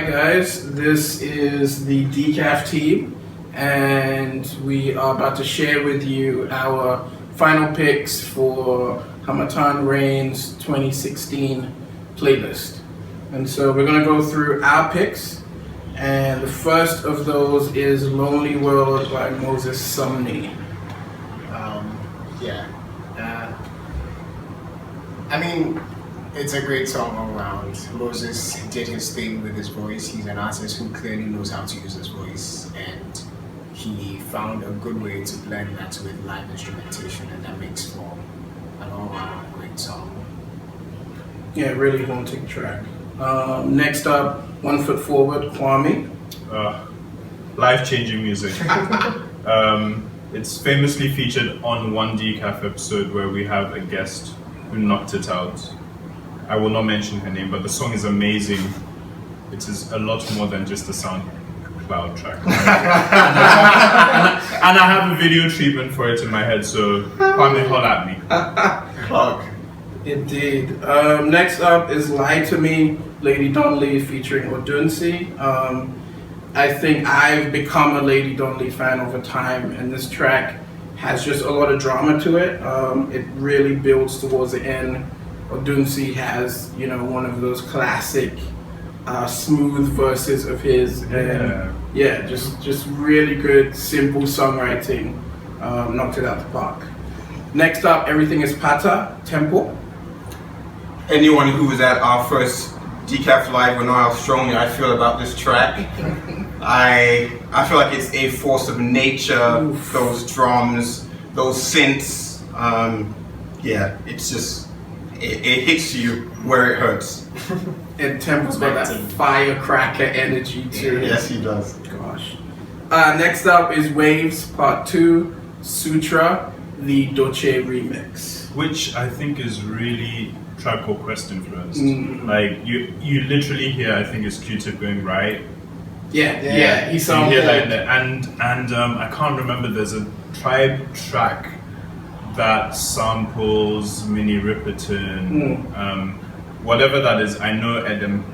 Hi guys, this is the Decaf team, and we are about to share with you our final picks for Harmattan Rain's 2016 playlist. And so we're going to go through our picks, and the first of those is Lonely World by Moses Sumney. I mean, it's a great song all around. Moses did his thing with his voice. He's an artist who clearly knows how to use his voice, and he found a good way to blend that with live instrumentation, and that makes for an all-around great song. Yeah, really haunting track. Next up, 1 Foot Forward, Kwame. Life-changing music. It's famously featured on one Decaf episode where we have a guest who knocked it out. I will not mention her name, but the song is amazing. It is a lot more than just a SoundCloud track. And I have a video treatment for it in my head, so Kwame, holler at me. Plug. Indeed. Next up is Lie to Me, Lady Donli featuring Odunsi. I think I've become a Lady Donli fan over time, and this track has just a lot of drama to it. It really builds towards the end. Odunsi has, one of those classic smooth verses of his, and just really good, simple songwriting. Knocked it out the park. Next up, Everything is Pata, Temple. Anyone who was at our first Decaf Live will know how strongly I feel about this track. I feel like it's a force of nature. Oof. Those drums, those synths. It's just it hits you where it hurts. And Temple's got that firecracker energy to it. Yes, he does. Gosh. Next up is Waves Part 2, Sutra, the DOTSE remix, which I think is really Tribe Called Quest influenced. Like you literally hear, I think it's Q-Tip going right. Yeah. He sounds like that, and I can't remember. There's a Tribe track that samples Minnie Riperton, whatever that is. I know Edem.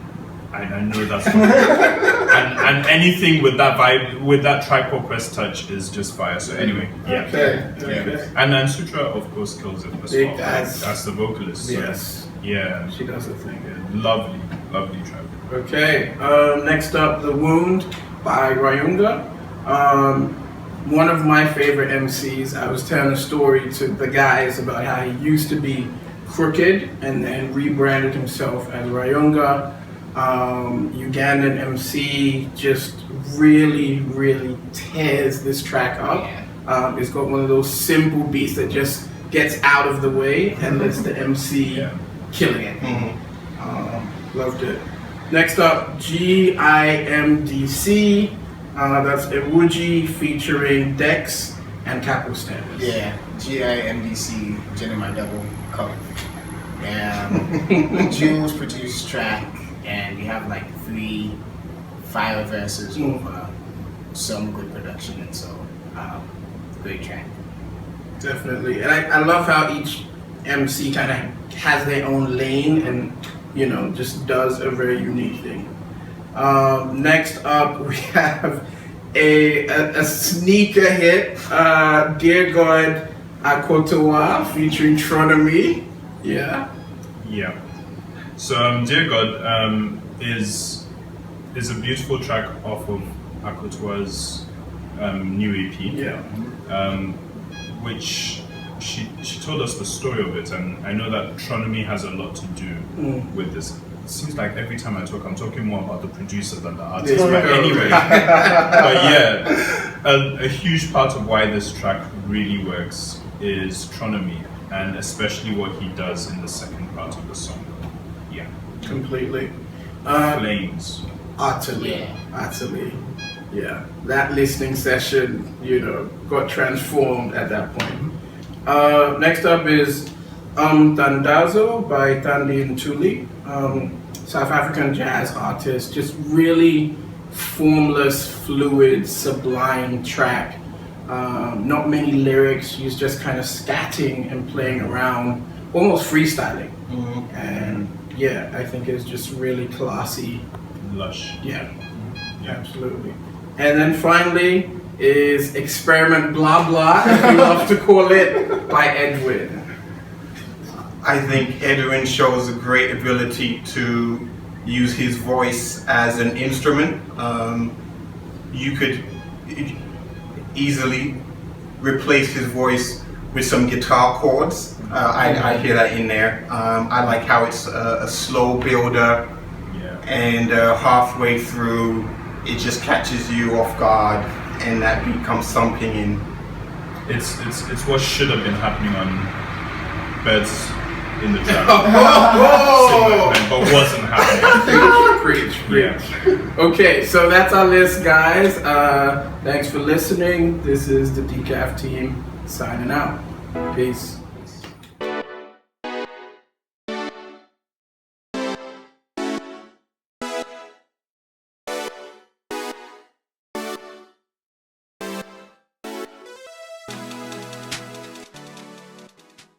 I know that's and anything with that vibe, with that Tribe Called Quest touch is just fire. So anyway, Okay. And then Sutra, of course, kills it as well. That's the vocalist. So, yes. Yeah. She does her thing. Yeah. Lovely track. Okay. Next up, The Wound by Ruyonga. One of my favorite MCs. I was telling a story to the guys about how he used to be Crooked and then rebranded himself as Ruyonga. Ugandan MC, just really tears this track up. It's got one of those simple beats that just gets out of the way and lets the MC kill it. Loved it. Next up, GIMDC. That's EWDVZI featuring Dex and CapoStatus. Yeah, GIMDC, Jenny Double Cup. Jules produced track, and we have like 3 fire verses over some good production, and so great track. Definitely, and I love how each MC kind of has their own lane and just does a very unique thing. Next up, we have a sneaker hit, Dear God, Akotowaa featuring Tronomie. Yeah. So Dear God is a beautiful track off of Akotowaa's new EP. Which she told us the story of it, and I know that Tronomie has a lot to do with this. It seems like every time I talk, I'm talking more about the producer than the artist. But anyway, a huge part of why this track really works is Tronomie, and especially what he does in the second part of the song. Yeah. Completely. Flames. Utterly. Yeah. That listening session, got transformed at that point. Next up is Umthandazo by Thandi and Ntuli. South African jazz artist, just really formless, fluid, sublime track. Not many lyrics, she's just kind of scatting and playing around, almost freestyling. And I think it's just really classy, lush. Yeah, Yeah. absolutely. And then finally is Experiment Blah Blah, as we love to call it, by Edwin. I think Edwin shows a great ability to use his voice as an instrument. You could easily replace his voice with some guitar chords. I hear that in there. I like how it's a slow builder, and halfway through it just catches you off guard, and that becomes something in. It's what should have been happening on Beds in the Trap. But wasn't happening. Preach. Yeah. Okay, so that's our list, guys. Thanks for listening. This is the Decaf team signing out. Peace.